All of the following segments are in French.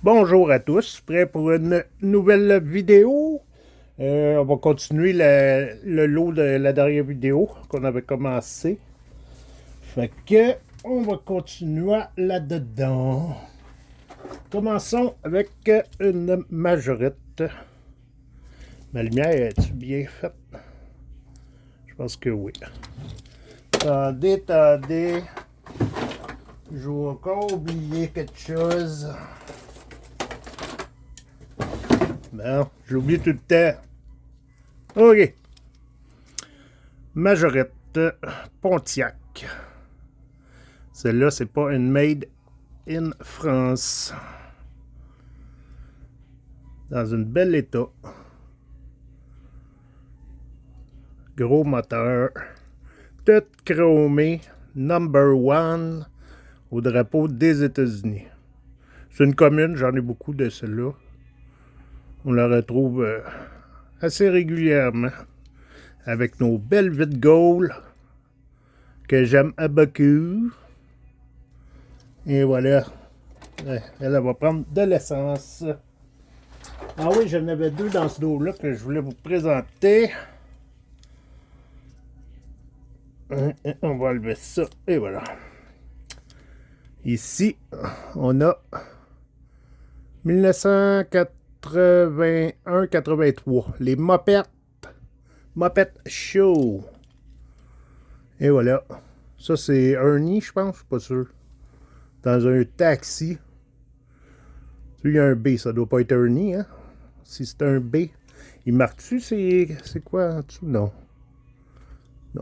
Bonjour à tous, prêts pour une nouvelle vidéo? On va continuer le lot de la dernière vidéo qu'on avait commencé. Fait que on va continuer là-dedans. Commençons avec une majorette. Ma lumière est-tu bien faite? Je pense que oui. Attendez. Je vais encore oublier quelque chose. Bon, j'oublie tout le temps. OK. Majorette Pontiac. Celle-là, c'est pas une made in France. Dans un bel état. Gros moteur. Tout chromé. Number one au drapeau des États-Unis. C'est une commune, j'en ai beaucoup de celle-là. On la retrouve assez régulièrement. Avec nos belles vitres gold que j'aime beaucoup. Et voilà. Elle va prendre de l'essence. Ah oui, j'en avais deux dans ce dos-là que je voulais vous présenter. On va enlever ça. Et voilà. Ici, on a 1981-83. Les mopettes. Mopette Show. Et voilà. Ça, c'est Ernie, je pense. Je suis pas sûr. Dans un taxi. Il y a un B. Ça doit pas être Ernie, hein? Si c'est un B. Il marque-tu, c'est quoi en dessous? Non.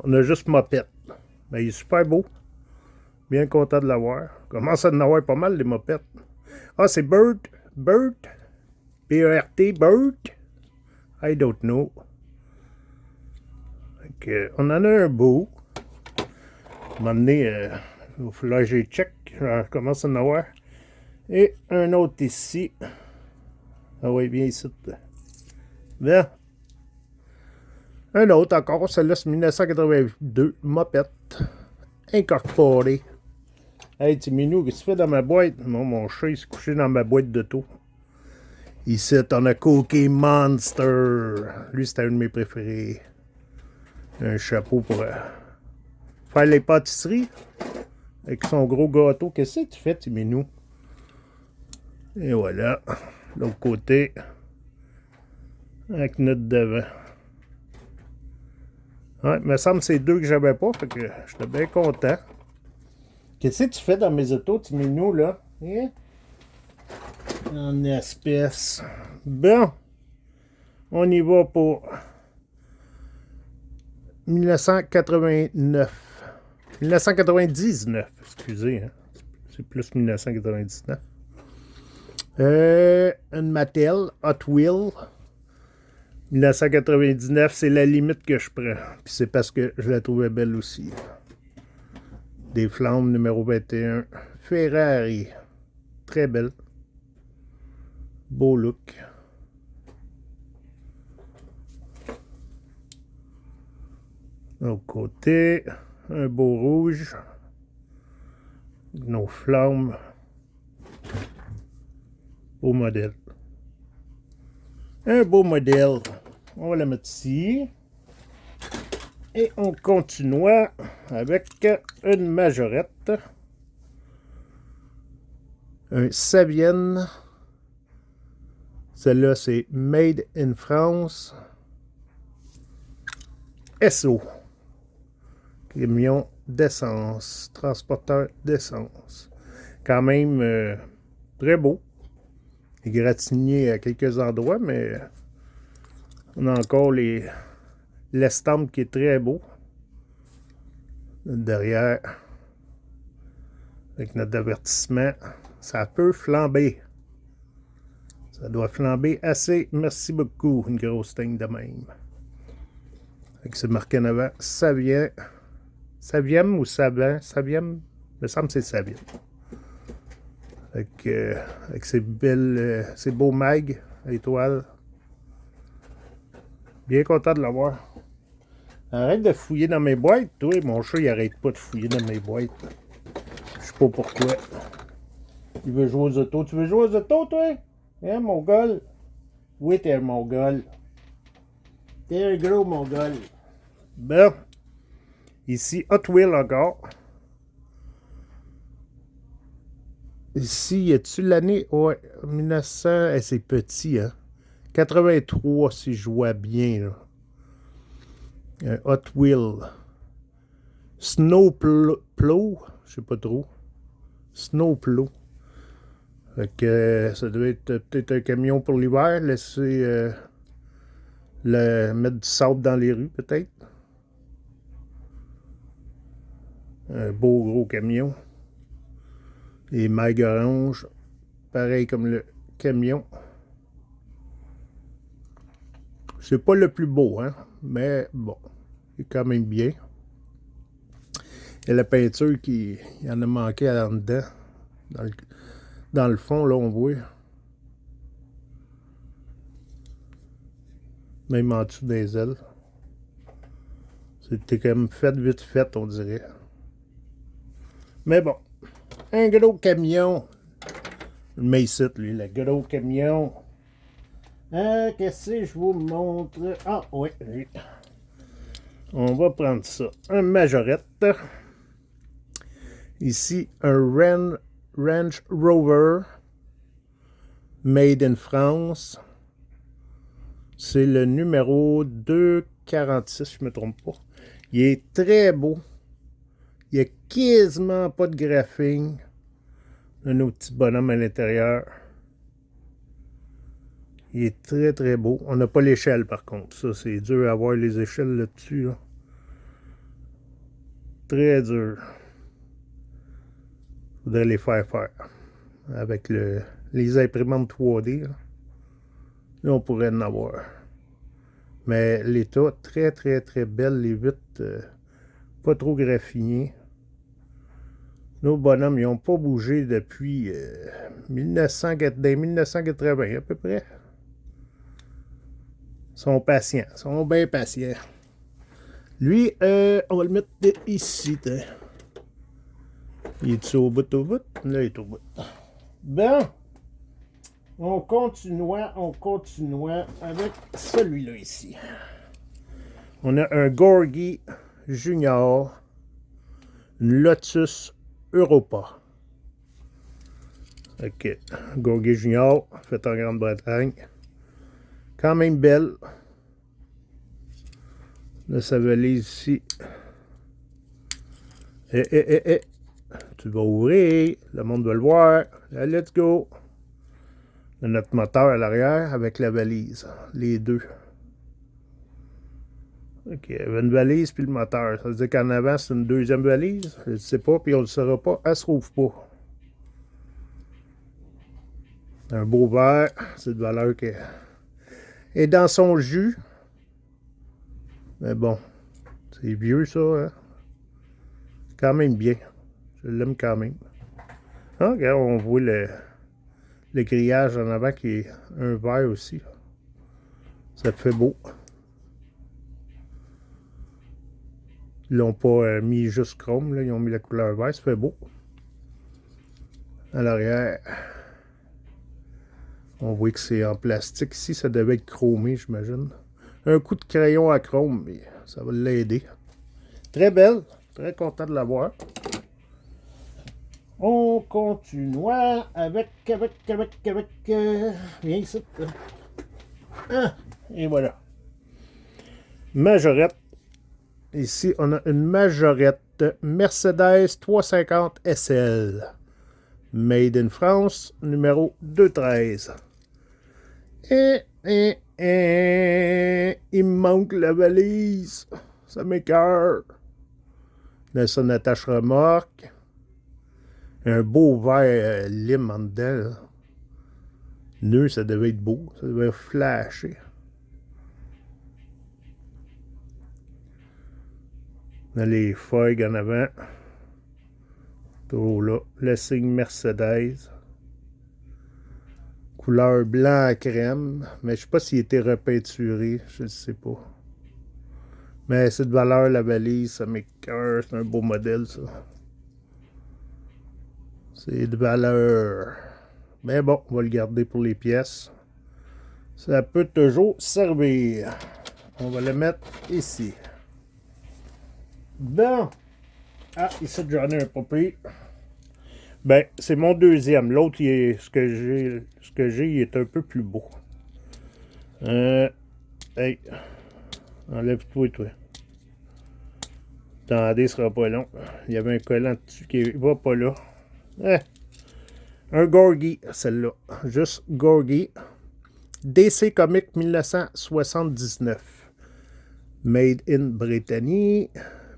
On a juste Mopette. Mais il est super beau. Bien content de l'avoir. Commence à en avoir pas mal, les mopettes. Ah, c'est Bert. B-E-R-T. Bert. I don't know. On en a un beau. À un moment donné, il va falloir que je les check. Je commence à en avoir. Et un autre ici. Ah oui, bien ici. Bien. Un autre encore. Celle-là, c'est 1982. Mopette. Incorporée. Hey, Timinou, qu'est-ce que tu fais dans ma boîte? Non, mon chat, il s'est couché dans ma boîte d'auto. Ici, on a Cookie Monster. Lui, c'était un de mes préférés. Un chapeau pour faire les pâtisseries. Avec son gros gâteau. Qu'est-ce que tu fais, Timinou? Et voilà. L'autre côté. Avec notre devant. Ouais, il me semble que c'est deux que j'avais pas. Fait que j'étais bien content. Qu'est-ce que tu fais dans mes autos, Timinou, là? Hein? En espèce. Bon. On y va pour 1989. 1999, excusez. Hein. C'est plus 1999. Une Mattel Hot Wheel. 1999, c'est la limite que je prends. Puis c'est parce que je la trouvais belle aussi. Des flammes numéro 21. Ferrari. Très belle. Beau look. L'autre côté, un beau rouge. Nos flammes. Beau modèle. Un beau modèle. On va la mettre ici. Et on continue avec une majorette. Un Savienne. Celle-là, c'est Made in France. SO. Camion d'essence. Transporteur d'essence. Quand même très beau. Égratigné à quelques endroits, mais on a encore l'estampe qui est très beau. Derrière, avec notre avertissement, ça peut flamber. Ça doit flamber assez. Merci beaucoup. Une grosse teigne de même. Avec ce marqué en avant, Savien. Saviem ou Savien? Saviem? Il me semble que c'est Savien. Avec ces belles, ces beaux mags à étoiles. Bien content de l'avoir. Arrête de fouiller dans mes boîtes, toi. Mon chat, il arrête pas de fouiller dans mes boîtes. Je sais pas pourquoi. Il veut jouer aux autos. Tu veux jouer aux autos, toi? Hein, mon gars? Oui, t'es un mongol. T'es un gros mongol. Bon. Ici, Hot Wheels encore. Ici, y a-tu l'année? Ouais, 1900. Eh, c'est petit, hein? 83, si je vois bien, là. Un Hot Wheel. Snowplow. Je sais pas trop. Snowplow. Fait que ça doit être peut-être un camion pour l'hiver. Laisser mettre du sable dans les rues, peut-être. Un beau gros camion. Les mailles oranges. Pareil comme le camion. C'est pas le plus beau, hein. Mais bon. C'est quand même bien. Et la peinture qui. Il y en a manqué en dedans. Dans le fond, là, on voit. Même en dessous des ailes. C'était comme fait vite fait, on dirait. Mais bon. Un gros camion. Le Mason, lui, le gros camion. Qu'est-ce que je vous montre? Ah, oui. On va prendre ça. Un majorette. Ici, un Range Rover. Made in France. C'est le numéro 246, je ne me trompe pas. Il est très beau. Il n'y a quasiment pas de graphing. Un autre petit bonhomme à l'intérieur. Il est très très beau. On n'a pas l'échelle par contre. Ça, c'est dur à avoir les échelles là-dessus. Là. Très dur. Faudrait les faire. Avec les imprimantes 3D. Là, on pourrait en avoir. Mais l'état, très très très belle. Les vitres, pas trop graffinées. Nos bonhommes, ils n'ont pas bougé depuis 1980 à peu près. Ils sont patients. Ils sont bien patients. Lui, on va le mettre ici. Il est-tu au bout? Là, il est au bout. Bon. On continuait avec celui-là ici. On a un Gorgie Junior. Une Lotus Europa. Ok. Gorgie Junior, fait en Grande-Bretagne. Quand même belle. Là, sa valise ici. Tu vas ouvrir. Le monde va le voir. Là, let's go. On a notre moteur à l'arrière avec la valise. Les deux. Ok, il y avait une valise puis le moteur. Ça veut dire qu'en avant, c'est une deuxième valise. Je ne sais pas, puis on ne le saura pas. Elle ne se trouve pas. Un beau verre. C'est de valeur qui est dans son jus. Mais bon, c'est vieux ça. Hein? Quand même bien. Je l'aime quand même. Ah, regarde, on voit le grillage en avant qui est un vert aussi. Ça fait beau. Ils l'ont pas mis juste chrome, là. Ils ont mis la couleur vert, ça fait beau. À l'arrière, on voit que c'est en plastique. Ici, ça devait être chromé, j'imagine. Un coup de crayon à chrome, mais ça va l'aider. Très belle, très content de l'avoir. On continue avec. Viens ici. Ah, et voilà. Majorette. Ici, on a une majorette Mercedes 350 SL. Made in France, numéro 213. Il me manque la valise. Ça m'écoeure. Là, son attache remorque. Un beau vert lime en dedans. Là. Nœud, ça devait être beau. Ça devait flasher. On a les feuilles en avant. Oh là, le signe Mercedes. Couleur blanc à crème. Mais je ne sais pas s'il était repeinturé. Je ne sais pas. Mais c'est de valeur la valise. Ça m'écoeure. C'est un beau modèle, ça. C'est de valeur. Mais bon, on va le garder pour les pièces. Ça peut toujours servir. On va le mettre ici. Bon. Ah, ici, j'en ai un papier. Ben, c'est mon deuxième. L'autre, ce que j'ai, il est un peu plus beau. Hey. Enlève-toi, toi. Attendez, ce sera pas long. Il y avait un collant dessus qui va pas là. Un Gorgie, celle-là. Juste Gorgie. DC Comics 1979. Made in Brittany.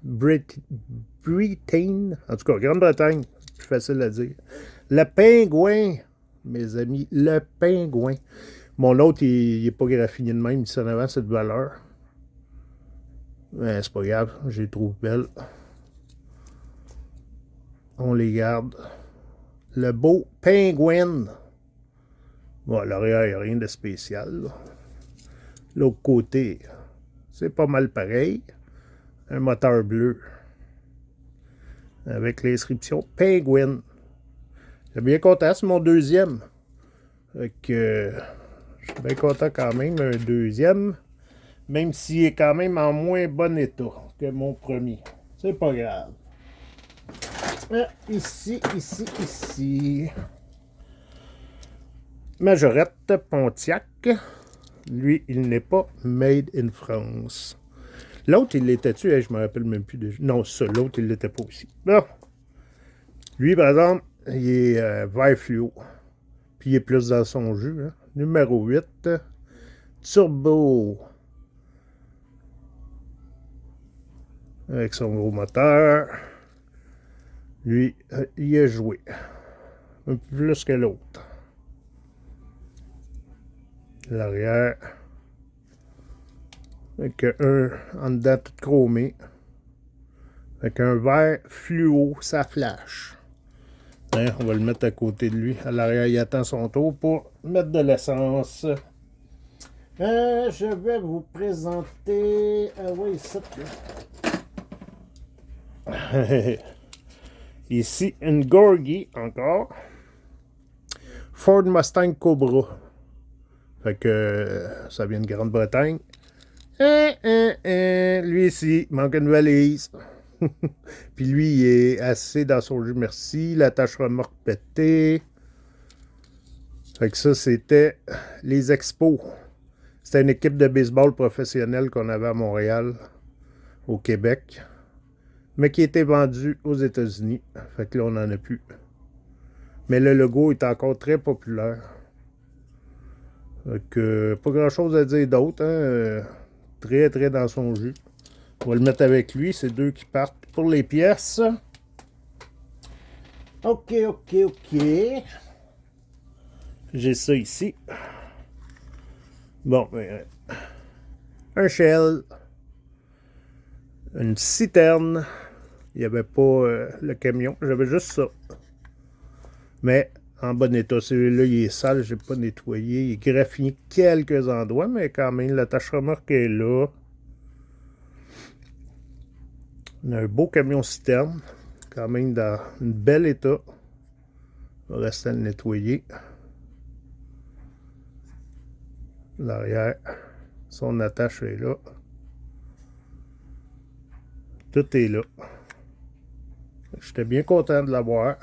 Britain. En tout cas, Grande-Bretagne. Plus facile à dire. Le pingouin, mes amis. Le pingouin. Mon autre, il n'est pas graffiné de même. Il s'en avant cette valeur. Mais c'est pas grave. Je les trouve belles. On les garde. Le beau pingouin. Bon, l'arrière, il n'y a rien de spécial. L'autre côté, c'est pas mal pareil. Un moteur bleu. Avec l'inscription Penguin. Je suis bien content, c'est mon deuxième. Fait que, je suis bien content quand même, un deuxième. Même s'il est quand même en moins bon état que mon premier. C'est pas grave. Ici. Majorette Pontiac. Lui, il n'est pas made in France. L'autre, il l'était-tu? Je me rappelle même plus. Non, ça, l'autre, il l'était pas aussi. Bon. Lui, par exemple, il est vert fluo. Puis il est plus dans son jus. Hein. Numéro 8. Turbo. Avec son gros moteur. Lui, il a joué. Un peu plus que l'autre. L'arrière. Avec un en dedans tout chromé. Avec un vert fluo, ça flash. Hein, on va le mettre à côté de lui. À l'arrière, il attend son tour pour mettre de l'essence. Je vais vous présenter... oui, ça. Ici, une Gorgie encore. Ford Mustang Cobra. Fait que ça vient de Grande-Bretagne. Lui ici, il manque une valise. Puis lui, il est assez dans son jus, merci. La tâche remorque pétée. Fait que ça, c'était les expos. C'était une équipe de baseball professionnelle qu'on avait à Montréal, au Québec, mais qui était vendue aux États-Unis. Fait que là, on n'en a plus. Mais le logo est encore très populaire. Fait que pas grand-chose à dire d'autre. Hein? Très, très dans son jus. On va le mettre avec lui. C'est deux qui partent pour les pièces. OK. J'ai ça ici. Bon, un shell. Une citerne. Il n'y avait pas le camion. J'avais juste ça. Mais en bon état. Celui-là, il est sale. Je n'ai pas nettoyé. Il est graffiné quelques endroits. Mais quand même, la tâche remorque est là. On a un beau camion citerne. Quand même dans un bel état. On va rester à le nettoyer. L'arrière. Son attache est là. Tout est là. J'étais bien content de l'avoir.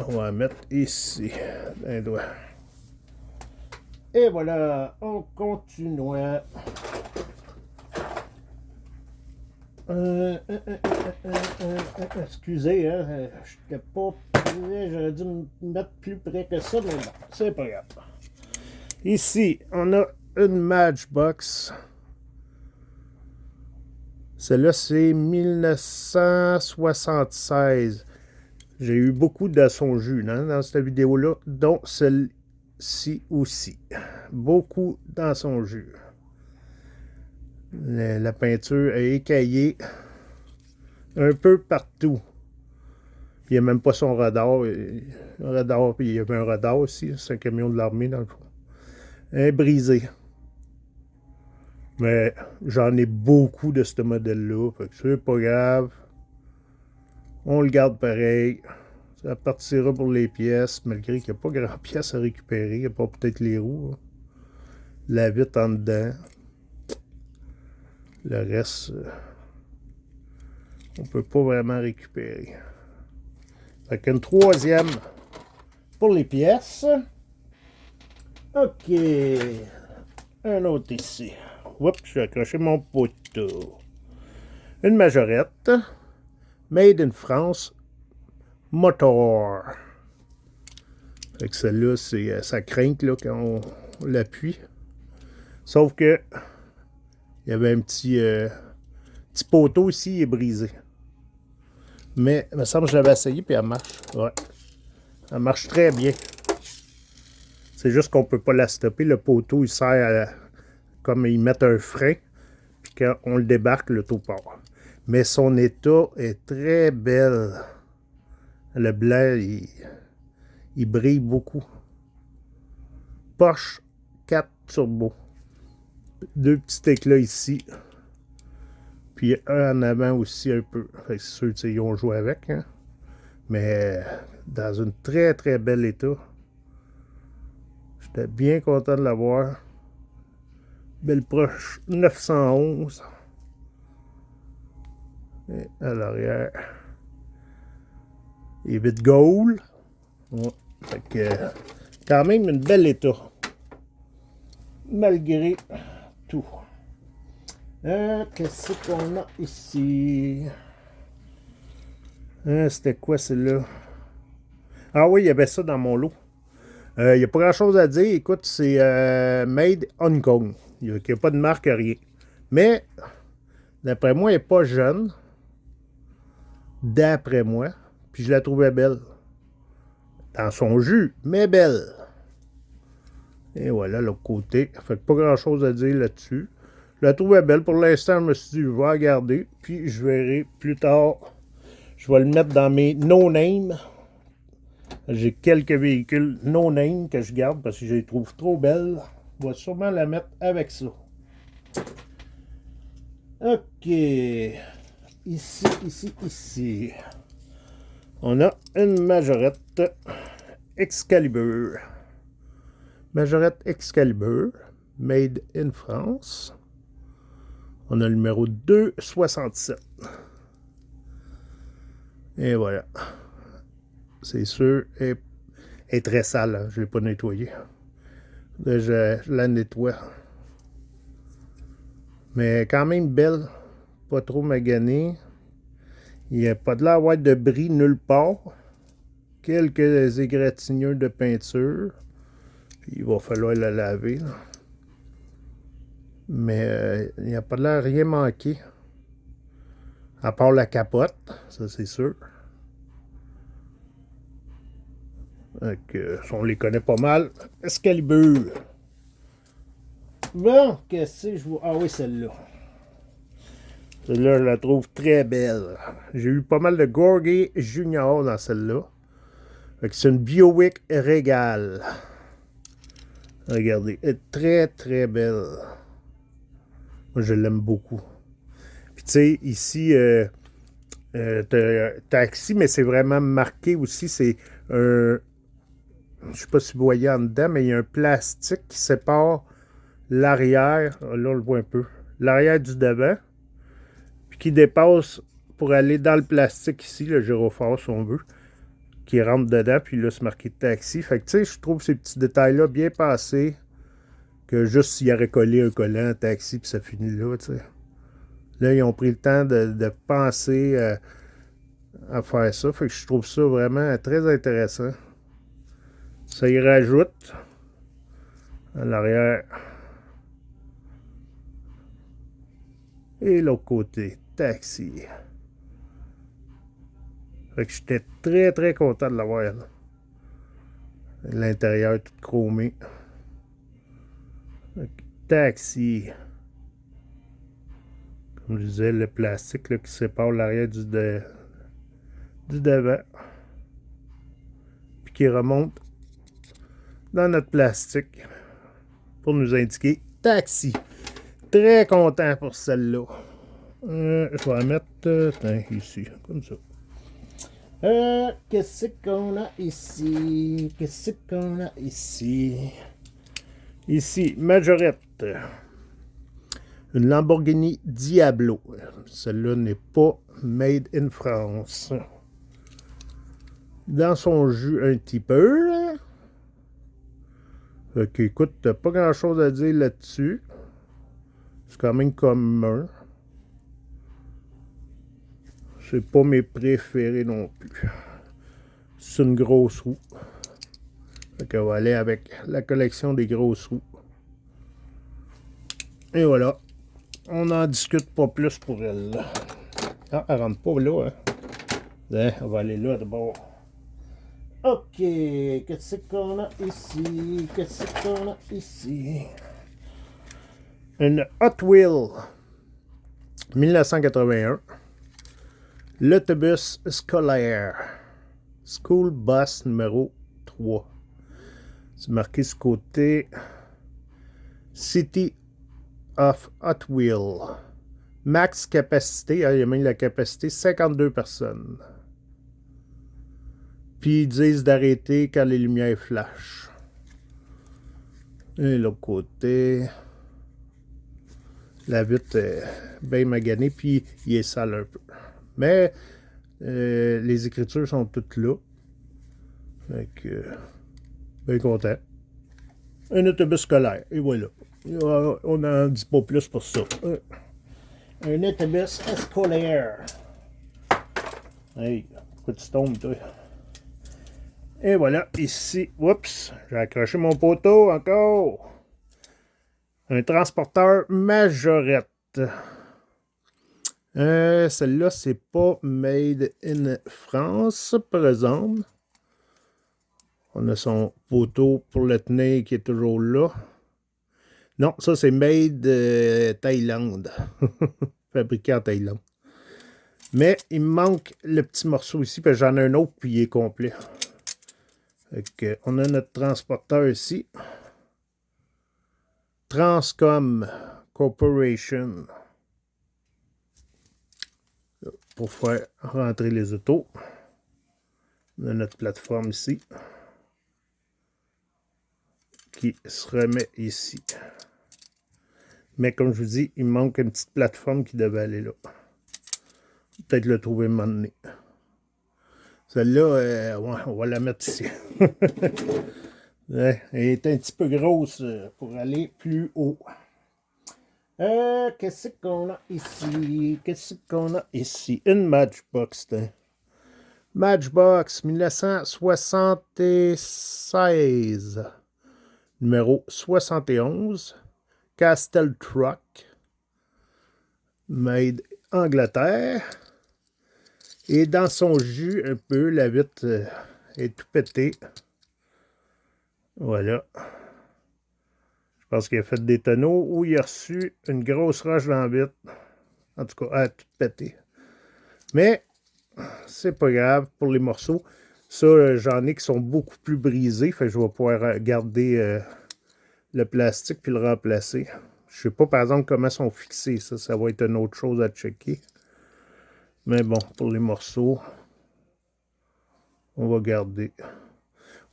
On va la mettre ici. Un doigt. Et voilà. On continue. Excusez, hein, j'étais pas prêt, j'aurais dû me mettre plus près que ça, mais bon, c'est pas grave. Ici, on a une Matchbox. Celle-là, c'est 1976. J'ai eu beaucoup de son jus dans cette vidéo-là, dont celle-ci aussi. Beaucoup dans son jus. La peinture est écaillée un peu partout. Il n'y a même pas son radar. Puis il y avait un radar aussi. C'est un camion de l'armée dans le fond. Elle est brisée. Mais j'en ai beaucoup de ce modèle-là. Fait que c'est pas grave. On le garde pareil. Ça partira pour les pièces, malgré qu'il n'y a pas grand pièces à récupérer. Il n'y a pas peut-être les roues. Hein. La vitre en dedans. Le reste, on peut pas vraiment récupérer. Fait qu'une troisième pour les pièces. OK. Un autre ici. Oups, j'ai accroché mon poteau. Une majorette. Made in France. Motor. Fait que celle-là, c'est ça craint là, quand on l'appuie. Sauf que il y avait un petit poteau ici, il est brisé. Mais il me semble que je l'avais essayé puis elle marche. Ouais. Elle marche très bien. C'est juste qu'on ne peut pas la stopper. Le poteau, il sert à, comme ils mettent un frein. Puis quand on le débarque, l'auto part. Mais son état est très belle. Le blanc, il brille beaucoup. Porsche 4 Turbo. 2 petits éclats ici. Puis un en avant aussi un peu. Fait que c'est sûr qu'ils ont joué avec. Hein? Mais dans une très très belle état. J'étais bien content de l'avoir. Belle proche 911. Et à l'arrière. Et vite goal. Ouais. Fait que quand même une belle état. Malgré tout. Qu'est-ce qu'on a ici? C'était quoi celle-là? Ah oui, il y avait ça dans mon lot. Il n'y a pas grand-chose à dire. Écoute, c'est Made Hong Kong. Il n'y a pas de marque, rien. Mais, d'après moi, elle n'est pas jeune. D'après moi. Puis je la trouvais belle. Dans son jus, mais belle. Et voilà, l'autre côté. Fait que pas grand-chose à dire là-dessus. Je la trouvais belle. Pour l'instant, je me suis dit, je vais la garder. Puis je verrai plus tard. Je vais le mettre dans mes no-name. J'ai quelques véhicules no-name que je garde parce que je les trouve trop belles. Je vais sûrement la mettre avec ça. OK. Ici. On a une majorette Excalibur. Majorette Excalibur. Made in France. On a le numéro 267. Et voilà. C'est sûr, elle est très sale. Hein? Je ne l'ai pas nettoyée. Là, je la nettoie. Mais quand même belle. Pas trop maganée. Il n'y a pas de l'air d'avoir de bris nulle part. Quelques égratignures de peinture. Puis il va falloir la laver. Là. Mais il n'y a pas de l'air rien manqué. À part la capote. Ça, c'est sûr. Donc, on les connaît pas mal. Excalibur. Bon, qu'est-ce que je vois? Ah oui, celle-là. Celle-là, je la trouve très belle. J'ai eu pas mal de Gorgie Junior dans celle-là. C'est une Biowick Regal. Regardez, elle est très très belle. Moi, je l'aime beaucoup. Puis tu sais, ici, taxi, mais c'est vraiment marqué aussi. C'est un... Je sais pas si vous voyez en dedans, mais il y a un plastique qui sépare l'arrière. Là, on le voit un peu. L'arrière du devant. Puis qui dépasse pour aller dans le plastique ici, le gyrophare, si on veut. Qui rentre dedans. Puis là, c'est marqué taxi. Fait que tu sais, je trouve ces petits détails-là bien passés. Que juste s'il y aurait collé un collant taxi, puis ça finit là, tu sais. Là, ils ont pris le temps de penser à faire ça. Fait que je trouve ça vraiment très intéressant. Ça y rajoute à l'arrière. Et l'autre côté, taxi. Fait que j'étais très très content de l'avoir. L'intérieur tout chromé. Taxi. Comme je disais, le plastique là, qui sépare l'arrière du devant. Puis qui remonte dans notre plastique pour nous indiquer taxi. Très content pour celle-là. Je vais la mettre ici, comme ça. Qu'est-ce qu'on a ici? Qu'est-ce qu'on a ici? Ici, Majorette. Une Lamborghini Diablo. Celle-là n'est pas made in France. Dans son jus un petit peu. Ok, écoute, t'as pas grand-chose à dire là-dessus. C'est quand même commun. C'est pas mes préférés non plus. C'est une grosse roue. Fait qu'on va aller avec la collection des grosses roues. Et voilà. On n'en discute pas plus pour elle. Ah, elle rentre pas là, hein. On va aller là d'abord. Ok, qu'est-ce qu'on a ici? Qu'est-ce qu'on a ici? Une Hot Wheel 1981. L'autobus scolaire. School Bus numéro 3. C'est marqué ce côté. City of Hot Wheel. Max capacité, il y a même la capacité, 52 personnes. Puis ils disent d'arrêter quand les lumières flashent. Et l'autre côté, la vitre est bien maganée, puis il est sale un peu. Mais les écritures sont toutes là. Fait que, bien content. Un autobus scolaire, et voilà. On n'en dit pas plus pour ça. Un autobus scolaire. Hey, pourquoi tu tombes, toi? Et voilà, ici, oups, j'ai accroché mon poteau encore. Un transporteur Majorette. Celle-là, c'est pas made in France, par exemple. On a son poteau pour le tenir qui est toujours là. Non, ça c'est made Thaïlande. Fabriqué en Thaïlande. Mais il me manque le petit morceau ici, parce que j'en ai un autre, puis il est complet. Fait on a notre transporteur ici. Transcom Corporation. Pour faire rentrer les autos. On a notre plateforme ici. Qui se remet ici. Mais comme je vous dis, il me manque une petite plateforme qui devait aller là. Peut-être le trouver un moment donné. Celle-là, ouais, on va la mettre ici. Ouais, elle est un petit peu grosse pour aller plus haut. Qu'est-ce qu'on a ici? Qu'est-ce qu'on a ici? Une Matchbox. Matchbox 1976. Numéro 71. Castle Truck. Made Angleterre. Et dans son jus, un peu, la vitre est tout pétée. Voilà. Je pense qu'il a fait des tonneaux ou il a reçu une grosse roche dans la vitre. En tout cas, elle a tout pété. Mais, c'est pas grave pour les morceaux. Ça, j'en ai qui sont beaucoup plus brisés. Fait que je vais pouvoir garder le plastique puis le remplacer. Je sais pas, par exemple, comment ils sont fixés. Ça va être une autre chose à checker. Mais bon, pour les morceaux, on va garder.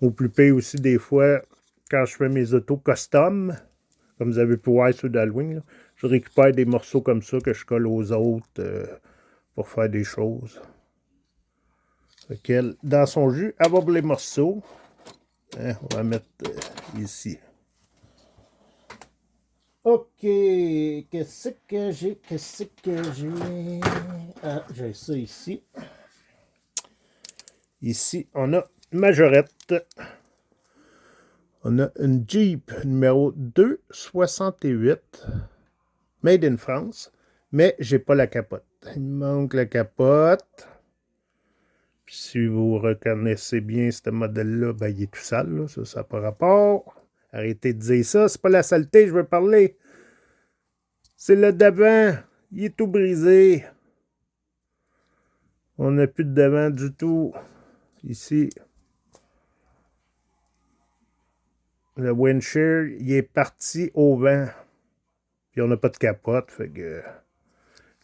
Au plus pire aussi, des fois, quand je fais mes autos custom, comme vous avez pu voir sur d'Halloween, je récupère des morceaux comme ça que je colle aux autres pour faire des choses. Dans son jus, elle va pour les morceaux. Hein, on va mettre ici. Ok, qu'est-ce que j'ai? Qu'est-ce que j'ai? Ah, j'ai ça ici. Ici, on a une Majorette. On a une Jeep numéro 268. Made in France. Mais j'ai pas la capote. Il me manque la capote. Puis si vous reconnaissez bien ce modèle-là, ben il est tout sale. Là. Ça n'a pas rapport. Arrêtez de dire ça. C'est pas la saleté, je veux parler. C'est le devant. Il est tout brisé. On n'a plus de devant du tout. Ici. Le windshield, il est parti au vent. Puis on n'a pas de capote. Fait que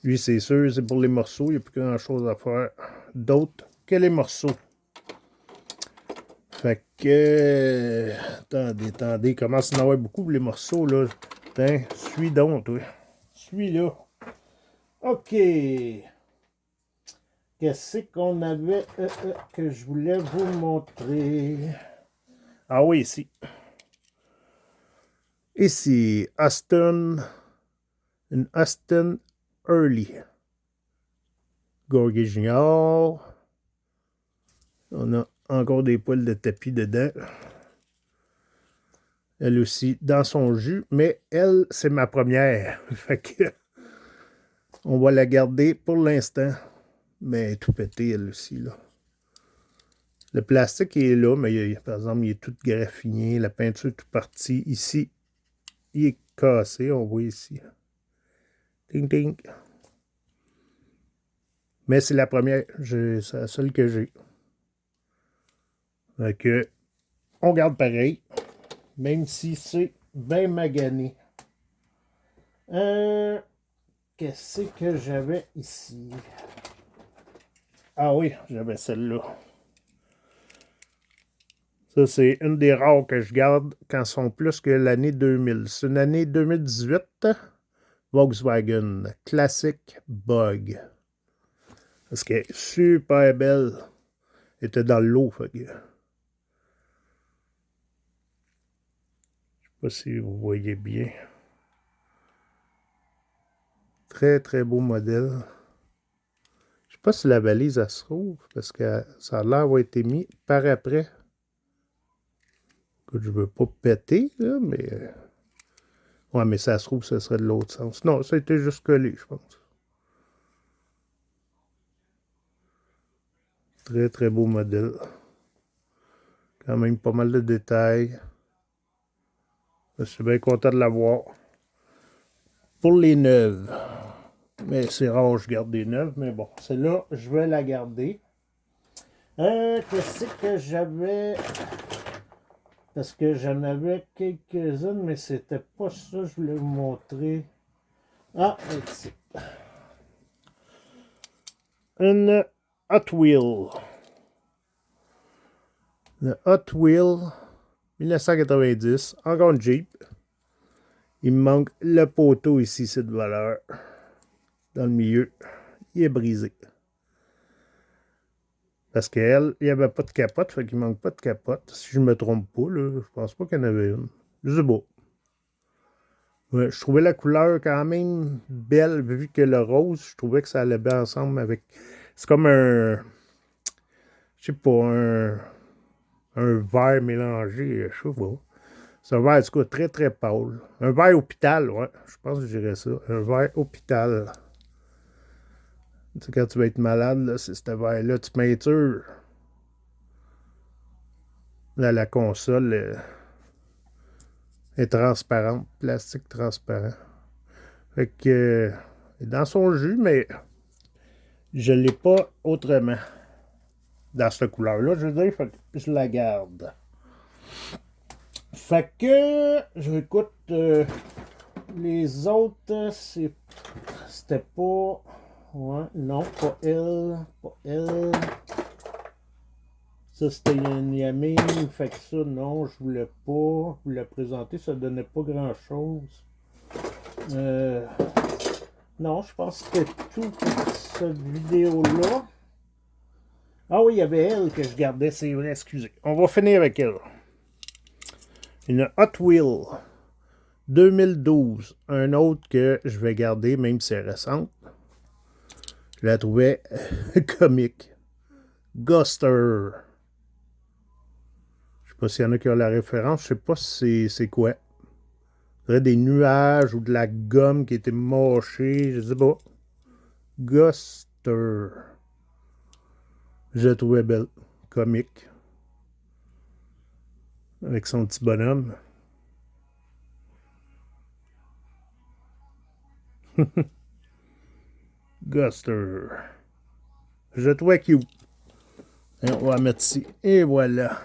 lui, c'est sûr, c'est pour les morceaux. Il n'y a plus grand chose à faire d'autre. que les morceaux. Fait que... attendez, il commence à en avoir beaucoup les morceaux, là. Tiens, suis donc, toi. Suis là. OK. Qu'est-ce qu'on avait que je voulais vous montrer? Ah oui, ici. Ici, Aston Early. Gorgie Junior. On a encore des poils de tapis dedans. Elle aussi dans son jus, mais elle, c'est ma première. Fait que on va la garder pour l'instant. Mais tout pété, elle aussi, là. Le plastique est là, mais par exemple, il est tout graffiné. La peinture est tout partie. Ici, il est cassé, on voit ici. Ting, ting. Mais c'est la première. C'est la seule que j'ai. Fait que, on garde pareil. Même si c'est bien magané. Qu'est-ce que j'avais ici? Ah oui, j'avais celle-là. Ça, c'est une des rares que je garde quand elles sont plus que l'année 2000. C'est une année 2018 Volkswagen Classic Bug. Parce qu'elle est super belle. Elle était dans l'eau, fait que... Je sais pas si vous voyez bien. Très, très beau modèle. Je sais pas si la valise, elle se trouve, parce que ça a l'air d'avoir été mis par après. Écoute, je veux pas péter, là, mais... Ouais, mais ça se trouve, ça serait de l'autre sens. Non, ça a été juste collé, je pense. Très, très beau modèle. Quand même pas mal de détails. Je suis bien content de l'avoir. Pour les neuves. Mais c'est rare, je garde des neuves. Mais bon, celle-là, je vais la garder. Qu'est-ce que j'avais? Parce que j'en avais quelques-unes, mais c'était pas ça que je voulais vous montrer. Ah, ici. Une Hot Wheel. Le Hot Wheel 1990. Encore une Jeep. Il me manque le poteau ici, c'est de valeur. Dans le milieu. Il est brisé. Parce qu'elle, il n'y avait pas de capote, fait qu'il manque pas de capote. Si je ne me trompe pas, là, je pense pas qu'il y en avait une. Je sais pas. Ouais, je trouvais la couleur quand même belle, vu que le rose, je trouvais que ça allait bien ensemble avec... C'est comme un... Je sais pas, un vert mélangé, je sais pas. C'est un vert, en tout cas, très, très pâle. Un vert hôpital, ouais. Je pense que je dirais ça. Un vert hôpital. Tu sais, quand tu vas être malade, là, c'est ce vert-là. Tu peintures. Là, la console est transparente. Plastique transparent. Fait que... dans son jus, mais... je ne l'ai pas autrement. Dans cette couleur-là, je veux dire, fait que je la garde. Fait que... j'écoute... les autres, c'était pas... ouais, non, pas elle. Pas elle. Ça, c'était une Yaming. Fait que ça, non, je voulais pas vous la présenter. Ça donnait pas grand-chose. Non, je pense que c'était tout pour cette vidéo-là. Ah oui, il y avait elle que je gardais, c'est vrai, excusez. On va finir avec elle. Une Hot Wheel 2012. Un autre que je vais garder, même si c'est récente. Je la trouvais comique. Guster. Je sais pas s'il y en a qui ont la référence. Je sais pas si c'est quoi. Il y des nuages ou de la gomme qui était mochée. Je sais pas. Guster. Je la trouvais belle. Comique. Avec son petit bonhomme. Guster. Je la trouvais cute. Et on va la mettre ici. Et voilà.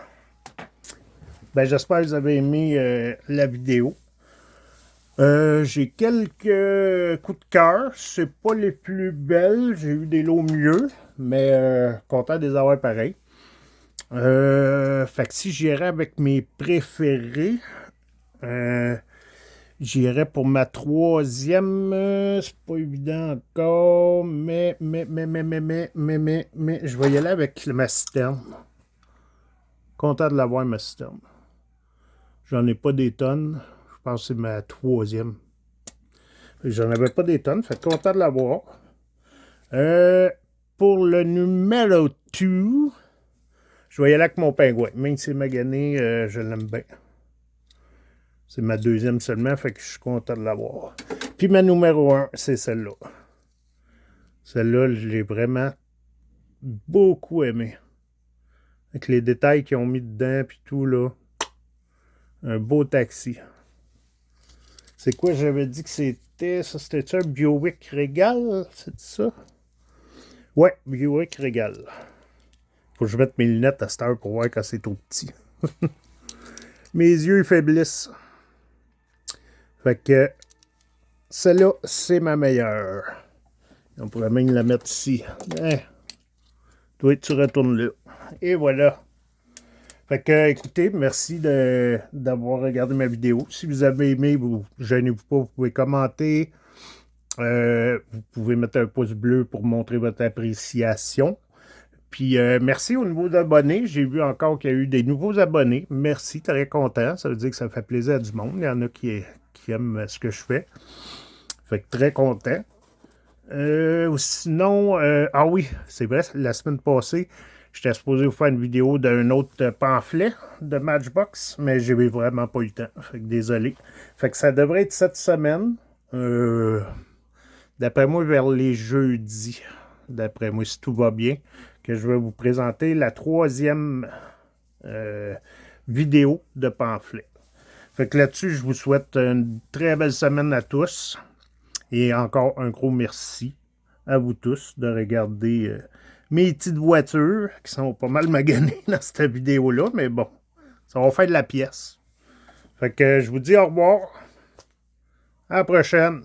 Ben, j'espère que vous avez aimé la vidéo. J'ai quelques coups de cœur. C'est pas les plus belles. J'ai eu des lots mieux, mais content de les avoir pareil. Fait que si j'irais avec mes préférés, j'irais pour ma troisième. C'est pas évident encore, mais, je vais y aller avec ma citerne. Content de l'avoir, ma citerne. J'en ai pas des tonnes. Je pense que c'est ma troisième. J'en avais pas des tonnes, fait content de l'avoir. Pour le numéro 2, je vais y aller avec mon pingouin. Même si c'est magané, je l'aime bien. C'est ma deuxième seulement, fait que je suis content de l'avoir. Puis ma numéro 1, c'est celle-là. Celle-là, je l'ai vraiment beaucoup aimée. Avec les détails qu'ils ont mis dedans, puis tout, là. Un beau taxi. C'est quoi, j'avais dit que c'était... Ça, c'était un Buick Regal? C'est ça? Ouais, Buick Regal. Faut que je mette mes lunettes à cette heure pour voir quand c'est tout petit. Mes yeux faiblissent. Fait que... Celle-là, c'est ma meilleure. On pourrait même la mettre ici. Toi, tu retournes là. Et voilà. Fait que, écoutez, merci d'avoir regardé ma vidéo. Si vous avez aimé, vous gênez-vous pas, vous pouvez commenter. Vous pouvez mettre un pouce bleu pour montrer votre appréciation. Puis, merci aux nouveaux abonnés. J'ai vu encore qu'il y a eu des nouveaux abonnés. Merci, très content. Ça veut dire que ça fait plaisir à du monde. Il y en a qui aiment ce que je fais. Fait que très content. Sinon, ah oui, c'est vrai, la semaine passée, j'étais supposé vous faire une vidéo d'un autre pamphlet de Matchbox, mais j'ai vraiment pas eu le temps. Fait que désolé. Fait que ça devrait être cette semaine. D'après moi, vers les jeudis. D'après moi, si tout va bien, que je vais vous présenter la troisième vidéo de pamphlet. Fait que là-dessus, je vous souhaite une très belle semaine à tous. Et encore un gros merci à vous tous de regarder mes petites voitures qui sont pas mal maganées dans cette vidéo-là. Mais bon, ça va faire de la pièce. Fait que je vous dis au revoir. À la prochaine.